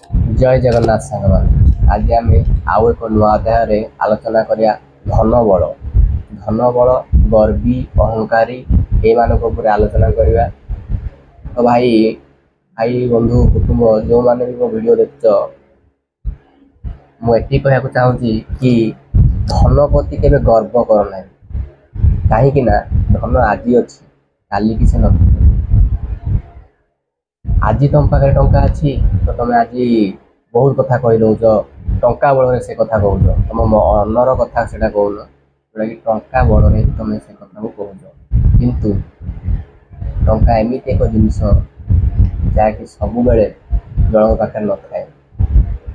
जय जगन्नाथ सांगमान आज आम आउ एक नुआ अध्याय आलोचना करिया धन बल गर्वी अहंकारी ये आलोचना करवा। तो भाई भाई बंधु कुटुंब जो मैंने भी मो वीडियो देख मुझे कहना चाहूँगी कि धन प्रति के गर्व करना कहीं धन आज अच्छी काली कि से न आज तुम पाखे टंका अच्छी तो तुम आज बहुत कथा कही दौच टंका बल से कथा कहूच तुम मनर कथा से कहून जोटा कि टंका बल तुम से कथा को कहूच किंतु टंका एमती एक जिनस जहाँकि सब बेले जन पाखे न थाए।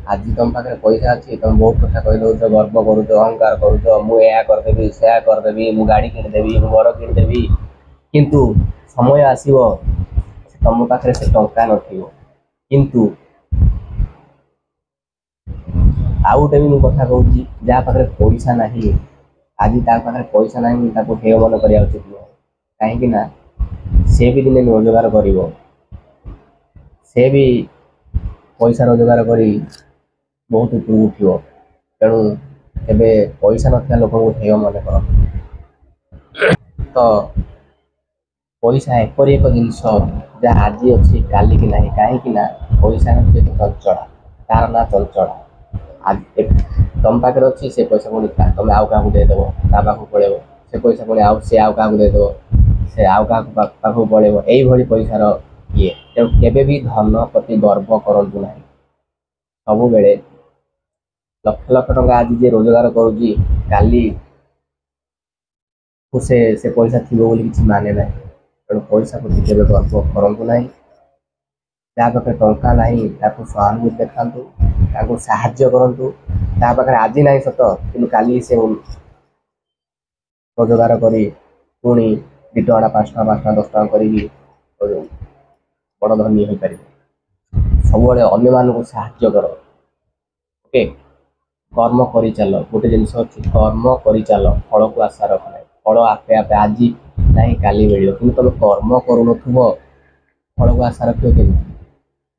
आज तुम पाखे पैसा अच्छी तुम बहुत कथा कही दौच गर्व करुच अहंकार करुच मुझे करदेवी से करदेवी मु गाड़ी किणदेवी मु घर किणदेवी किंतु समय आसव तुम पाखे से टंका नंतु आउ गोटे भी कथा कहूँ जहाँ पाखे पैसा ना आज पाखे पैसा ना हे मन करवा उचित नुह कहीं से भी दिने रोजगार कर से भी पैसा रोजगार कर बहुत ऊपर उठो तेणु एवं पैसा ना लोक हे मन कर तो पैसा एपरी एक जिनस जहाँ आज अच्छी काली कि ना कहीं पैसा हूँ चंचला तार ना चंचला आज तुम पाखे अच्छी से पैसा पुणी तुम आउ क्या देदेव ता पाख पड़े से पैसा पुणी आउ सी आउ क्या देदेव से आउ क्या पाख पड़े यही पैसार ये तेणु केवे भी धन प्रति गर्व करूँ ना सब बेले लक्ष लक्ष टंका आज जे रोजगार करुँगी काली से पैसा थी कि माने ना तेणु पैसा प्रति केवे गर्व करूँ ना जहाँ पाखे टंका ना सहानुभूति देखा साहाଯ୍य करूँ ता पाखे आज ना सत कि काली से रोजगार कर पुणी 2 टଙ୍କା 5 टଙ୍କା 5 टଙ୍କା 10 टଙ୍କା कर बड़ धनी हो पार सब अन्य मानक साहाଯ୍य कर ओके कर्म कर चल गोटे जिनस अच्छी कर्म कर चल फल को आशा रख ना फल आपे आपे आज ना काली मिल कि तुम कर्म करूँ फल को आशा रख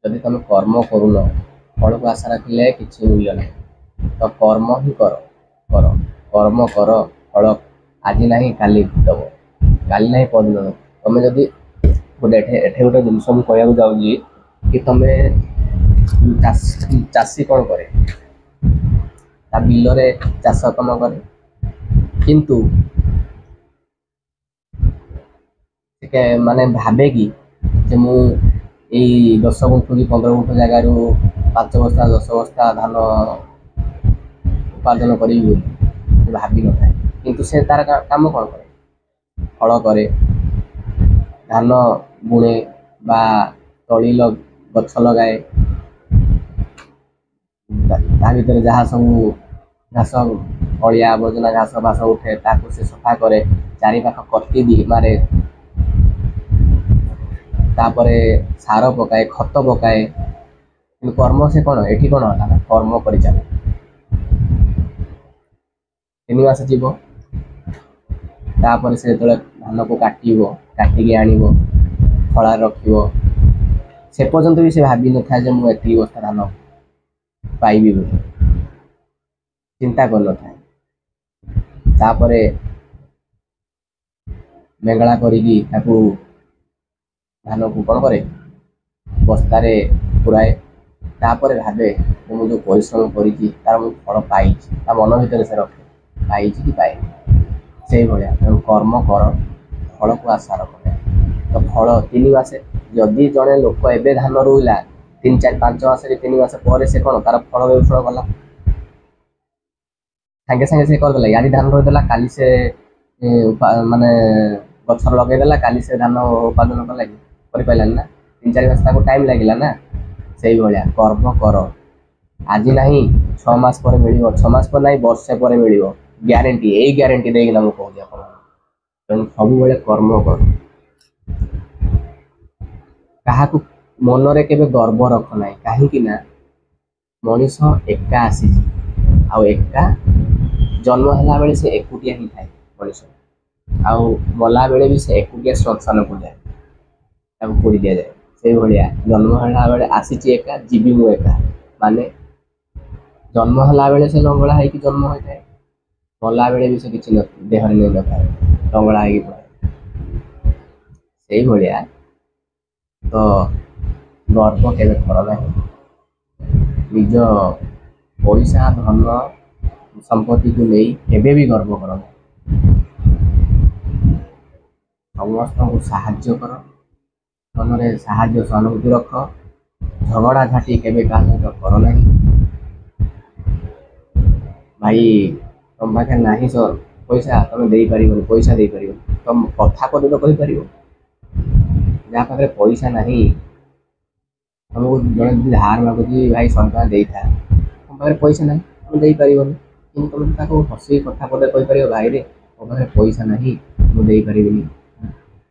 जदि तुम कर्म करूँ फल को आशा रखिले किसी मूल्य ना तो कर्म ही कर कर्म कर फल आज ना काली दब काली ना पदिन तुम जदि गोटे गोटे जिनस मुझे कहूँ जाऊँगी कि तुम चाषी कौन करे बिल चाष कम करे किंतु माने भावे कि मु 10 गुंठ कि 15 गुंठ जगार 5 बस्ता 10 बस्ता धान उपार्जन करी भावी न था किंतु से तार काम कौन करे फल करे धान बुणे बा तली गछ लगाए ता भर जहाँ सब घास अलिया आवर्जना घास बास उठे ताकू से सफा करे चारि पाख कति दी मारे तापरे सार पकाए खत पकाए कर्म से कौन ये कौन है कर्म कर चले 3 मास जीव तापर से जो धान को काटिकी आण फल रख से पर्यंत भी से भावी न था मुझे एति बस्ता धान पाइबी बोली चिंता कर न था तापरे बेंगला करी धान को कौन करे बस्तारे पुराए तापर भावे मुझे जो परिश्रम कर फल पाई मन भर से रखे पाई कि पाए से भाया तेणु कर्म कर फल को आशा रख तो फल 3 मास जदि जड़े लोक एवं धान रोला 3 4 5 मास 3 मास पर से कौन तार फल बेषण गला सागे सागे से करदेला याद धान रोईदेला काली से माने गछर लगेदेला काली से धान उत्पादन कला ना 3 4 मास टाइम लगे ना से भाया कर्म कर आज ना 6 मास पर मिल 6 मास पर ना वर्षे पर मिल ग्यारंटी यही ग्यारंटी देना मुझे कहूँ तेणु सब बेले कर्म कर क्या मनरे के गर्व रख ना कहीं मनीष एका आसी एका जन्म है बेले से एकुटिया ही थाए मनीष आउ गला बेले भी से एकुटिया श्मशान को जाए पोड़ी दि जाए से भाया जन्म है बेले आसी एका जीवी मु एका ମାନେ ଜନ୍ମ ହେଲା ବେଳେ ସେ ଲଙ୍ଗଳା ହେଇକି ଜନ୍ମ ହୋଇଥାଏ, ମଲା ବେଳେ ବି ସେ କିଛି ଦେହରେ ନେଇନଥାଏ, ଲଙ୍ଗଳା ହେଇକି ପଡ଼େ। ସେଇଭଳିଆ ତ ଗର୍ବ କେବେ କର ନାହିଁ। ନିଜ ପଇସା ଧନ ସମ୍ପତ୍ତିକୁ ନେଇ କେବେ ବି ଗର୍ବ କର ନାହିଁ। ସମସ୍ତଙ୍କୁ ସାହାଯ୍ୟ କର, ମନରେ ସାହାଯ୍ୟ ସହାନୁଭୂତି ରଖ, ଝଗଡ଼ା ଝାଟି କେବେ କାହା ସହିତ କର ନାହିଁ। ଭାଇ ତମ ପାଖରେ ନାହିଁ ପଇସା, ତମେ ଦେଇପାରିବନି, ପଇସା ଦେଇପାରିବନି, ତମ କଥା ପଦେ ତ କହିପାରିବ। ଯାହା ପାଖରେ ପଇସା ନାହିଁ, ତମକୁ ଜଣେ ଯଦି ଧାର ମାଗୁଛି ଭାଇ 100 ଟଙ୍କା ଦେଇଥା, ତମ ପାଖରେ ପଇସା ନାହିଁ, ତମେ ଦେଇପାରିବନି। କିନ୍ତୁ ତମେ ତାକୁ ହସିକି କଥା ପଦେ କହିପାରିବ, ଭାଇରେ ମୋ ପାଖରେ ପଇସା ନାହିଁ, ମୁଁ ଦେଇପାରିବିନି,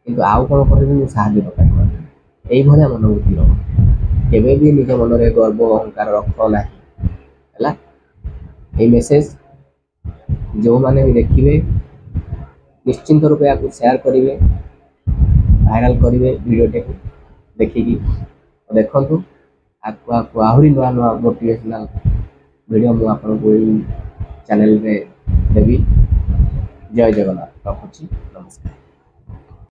କିନ୍ତୁ ଆଉ କ'ଣ କରିବି, ମୁଁ ସାହାଯ୍ୟ କରିପାରିବି। ଏଇଭଳିଆ ମନୋବୃତ୍ତି ରଖ, କେବେ ବି ନିଜ ମନରେ ଗର୍ବ ଅହଙ୍କାର ରଖ ନାହିଁ ହେଲା। ଏଇ ମେସେଜ ଯେଉଁମାନେ ବି ଦେଖିବେ ନିଶ୍ଚିନ୍ତ ରୂପେ ୟାକୁ ସେୟାର କରିବେ, ଭାଇରାଲ କରିବେ ଭିଡ଼ିଓଟିକୁ ଦେଖିକି। ଦେଖନ୍ତୁ ଆଗକୁ ଆହୁରି ନୂଆ ନୂଆ ମୋଟିଭେସନାଲ ଭିଡ଼ିଓ ମୁଁ ଆପଣଙ୍କୁ ଏଇ ଚ୍ୟାନେଲରେ ଦେବି। ଜୟ ଜଗନ୍ନାଥ, ରଖୁଛି, ନମସ୍କାର।